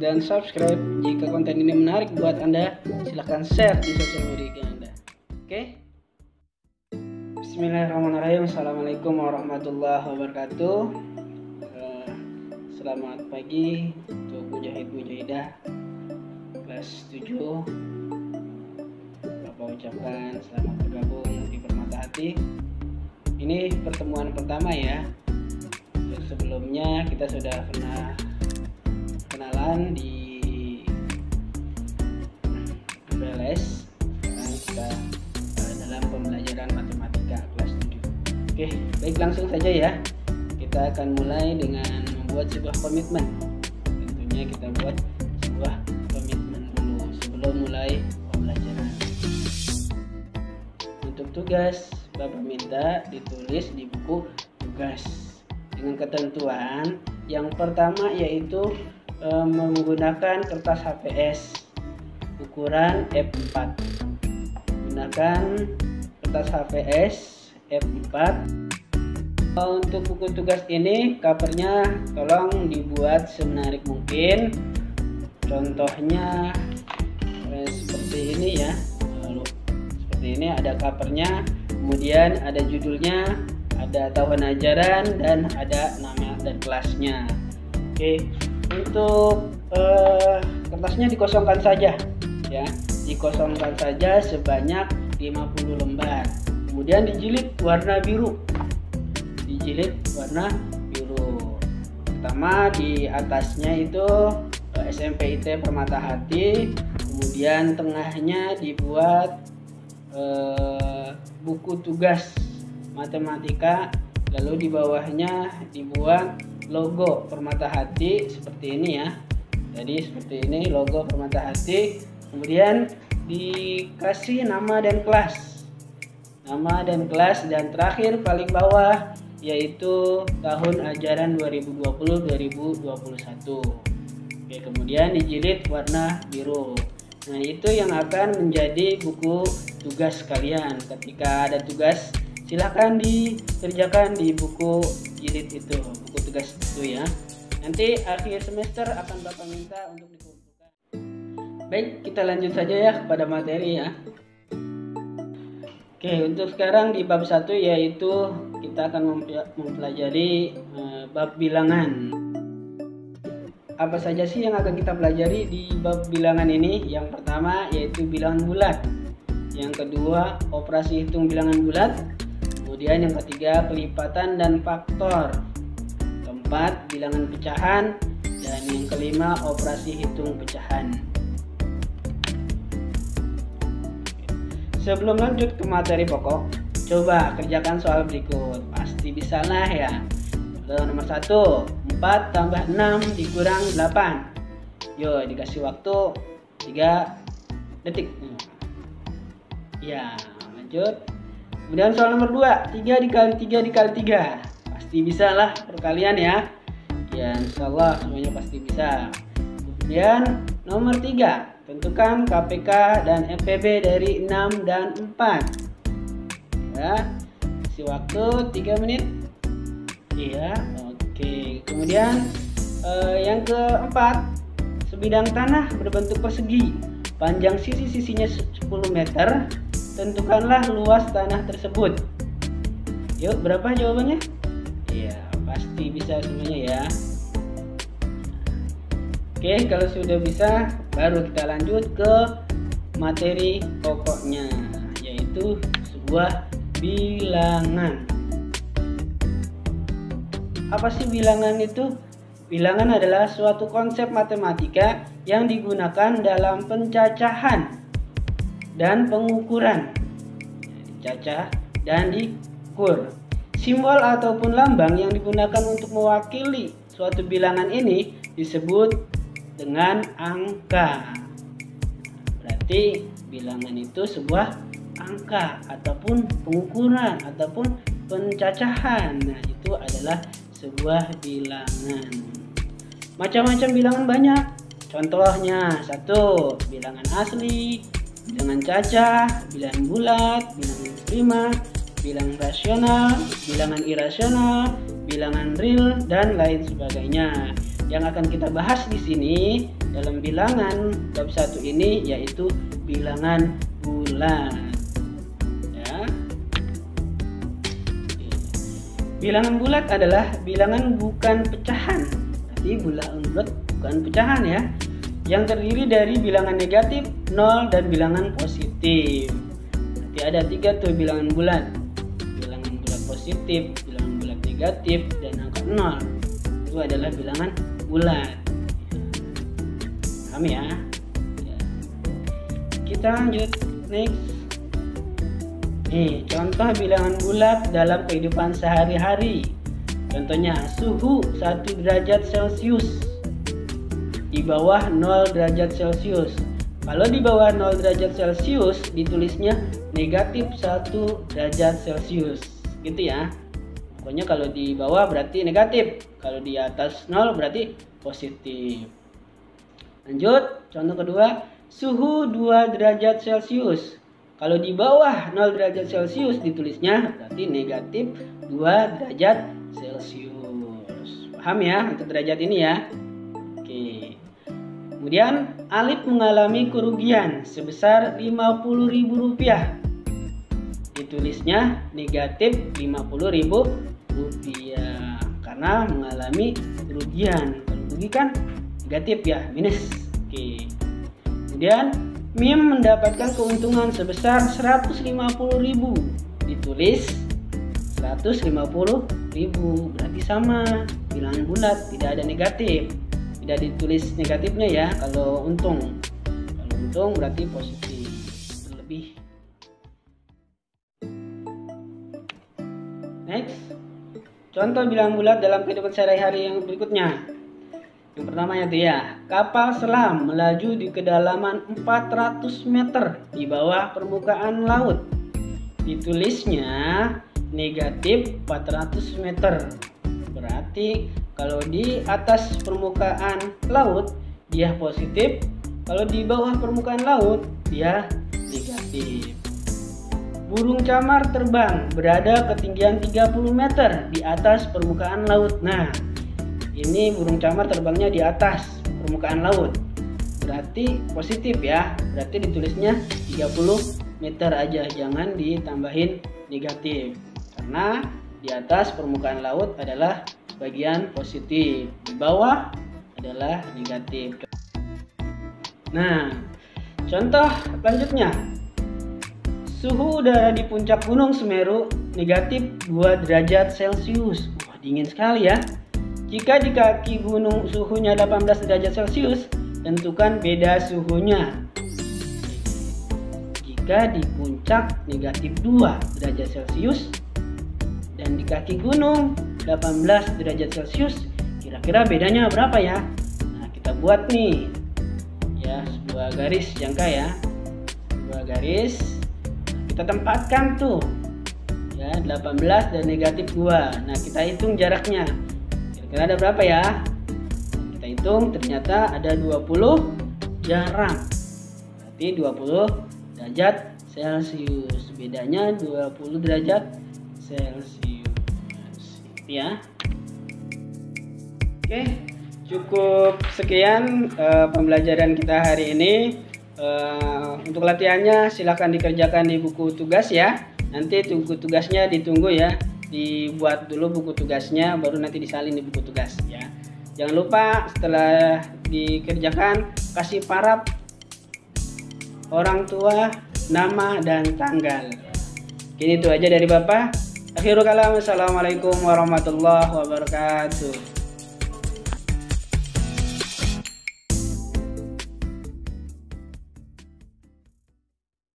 dan subscribe. Jika konten ini menarik buat Anda, silahkan share di sosial media Anda. Oke? Bismillahirrahmanirrahim. Assalamualaikum warahmatullahi wabarakatuh. Selamat pagi untuk mujahid-mujahidah kelas 7. Bapak ucapkan selamat bergabung di Permata Hati. Ini pertemuan pertama ya. Sebelumnya kita sudah pernah kenalan di BLS. Sekarang kita dalam pembelajaran matematika kelas 7. Oke, baik, langsung saja ya. Kita akan mulai dengan membuat sebuah komitmen. Tentunya kita buat sebuah komitmen dulu sebelum mulai pembelajaran. Untuk tugas, Bapak minta ditulis di buku tugas dengan ketentuan yang pertama yaitu menggunakan kertas HVS ukuran F4. Gunakan kertas HVS F4. Untuk buku tugas ini covernya tolong dibuat semenarik mungkin. Contohnya seperti ini ya. Seperti ini ada covernya, kemudian ada judulnya, ada tahun ajaran, dan ada nama dan kelasnya. Oke, untuk kertasnya dikosongkan saja ya, dikosongkan saja sebanyak 50 lembar. Kemudian dijilid warna biru, pertama di atasnya itu SMPIT Permata Hati, kemudian tengahnya dibuat buku tugas matematika, lalu di bawahnya dibuat logo Permata Hati seperti ini ya. Jadi seperti ini logo Permata Hati, kemudian dikasih nama dan kelas, dan terakhir paling bawah yaitu tahun ajaran 2020-2021. Oke, kemudian dijilid warna biru. Nah, itu yang akan menjadi buku tugas kalian. Ketika ada tugas, silahkan dikerjakan di buku jilid itu, buku tugas itu ya. Nanti akhir semester akan Bapak minta untuk dikumpulkan. Baik, kita lanjut saja ya kepada materi ya. Oke, untuk sekarang di bab 1 yaitu kita akan mempelajari bab bilangan. Apa saja sih yang akan kita pelajari di bab bilangan ini? Yang pertama yaitu bilangan bulat, yang kedua operasi hitung bilangan bulat, kemudian yang ketiga pelipatan dan faktor, keempat bilangan pecahan, dan yang kelima operasi hitung pecahan. Sebelum lanjut ke materi pokok, coba kerjakan soal berikut. Pasti bisa lah ya. Nomor 1, 4 tambah 6 dikurang 8. Yo, dikasih waktu 3 detik. Ya, lanjut. Kemudian soal nomor 2, 3 dikali 3 dikali 3. Pasti bisa lah perkalian ya. Ya, insyaallah semuanya pasti bisa. Kemudian nomor 3, tentukan KPK dan FPB dari 6 dan 4. Ya, kasih waktu 3 menit. Iya, oke. Kemudian yang keempat, sebidang tanah berbentuk persegi, panjang sisi-sisinya 10 meter. Tentukanlah luas tanah tersebut. Yuk, berapa jawabannya? Iya, pasti bisa semuanya ya. Oke, kalau sudah bisa, baru kita lanjut ke materi pokoknya, yaitu sebuah bilangan. Apa sih bilangan itu? Bilangan adalah suatu konsep matematika yang digunakan dalam pencacahan dan pengukuran. Dicacah dan diukur. Simbol ataupun lambang yang digunakan untuk mewakili suatu bilangan ini disebut dengan angka. Berarti bilangan itu sebuah angka ataupun pengukuran ataupun pencacahan. Nah, itu adalah sebuah bilangan. Macam-macam bilangan banyak. Contohnya 1, bilangan asli, bilangan cacah, bilangan bulat, bilangan prima, bilangan rasional, bilangan irasional, bilangan real, dan lain sebagainya. Yang akan kita bahas di sini dalam bilangan bab 1 ini yaitu bilangan bulat. Ya. Bilangan bulat adalah bilangan bukan pecahan. Berarti bilangan bulat bukan pecahan ya. Yang terdiri dari bilangan negatif, 0 dan bilangan positif. Berarti ada 3 tuh bilangan bulat. Bilangan bulat positif, bilangan bulat negatif, dan angka 0. Itu adalah bilangan bulat. Paham ya? Kita lanjut next. Nih, contoh bilangan bulat dalam kehidupan sehari-hari. Contohnya suhu 1 derajat Celcius di bawah 0 derajat Celcius. Kalau di bawah 0 derajat Celcius ditulisnya negatif 1 derajat Celcius. Gitu ya. Pokoknya kalau di bawah berarti negatif, kalau di atas 0 berarti positif. Lanjut, contoh kedua, suhu 2 derajat Celcius. Kalau di bawah 0 derajat Celcius ditulisnya berarti negatif 2 derajat Celcius. Paham ya untuk derajat ini ya? Oke. Kemudian Alif mengalami kerugian sebesar Rp50.000. Ditulisnya negatif Rp50.000 karena mengalami kerugian. Kalau rugi kan negatif ya, minus. Oke. Kemudian Mim mendapatkan keuntungan sebesar Rp150.000. Ditulis Rp150.000, berarti sama bilangan bulat, tidak ada negatif. Tidak ditulis negatifnya ya kalau untung. Kalau untung berarti positif, berlebih. Next, contoh bilangan bulat dalam kehidupan sehari-hari yang berikutnya. Yang pertama itu ya, kapal selam melaju di kedalaman 400 meter di bawah permukaan laut. Ditulisnya negatif 400 meter. Berarti kalau di atas permukaan laut dia positif, kalau di bawah permukaan laut dia negatif. Burung camar terbang berada ketinggian 30 meter di atas permukaan laut. Nah, ini burung camar terbangnya di atas permukaan laut. Berarti positif ya. Berarti ditulisnya 30 meter aja, jangan ditambahin negatif. Karena di atas permukaan laut adalah bagian positif, di bawah adalah negatif. Nah, contoh selanjutnya, suhu udara di puncak Gunung Semeru negatif 2 derajat Celcius. Wah, dingin sekali ya. Jika di kaki gunung suhunya 18 derajat Celcius, tentukan beda suhunya. Jika di puncak negatif 2 derajat Celcius dan di kaki gunung 18 derajat Celcius, kira-kira bedanya berapa ya? Nah, kita buat nih ya, sebuah garis jangka ya, sebuah garis, kita tempatkan tuh ya 18 dan negatif 2. Nah, kita hitung jaraknya, kira-kira ada berapa ya? Kita hitung, ternyata ada 20 jarak, berarti 20 derajat Celcius, bedanya 20 derajat Celcius ya. Oke, cukup sekian pembelajaran kita hari ini. Untuk latihannya silahkan dikerjakan di buku tugas ya. Nanti buku tugasnya ditunggu ya, dibuat dulu buku tugasnya baru nanti disalin di buku tugas ya. Jangan lupa setelah dikerjakan kasih paraf orang tua, nama, dan tanggal. Kini itu aja dari Bapak. Akhirul kalam, assalamualaikum warahmatullahi wabarakatuh.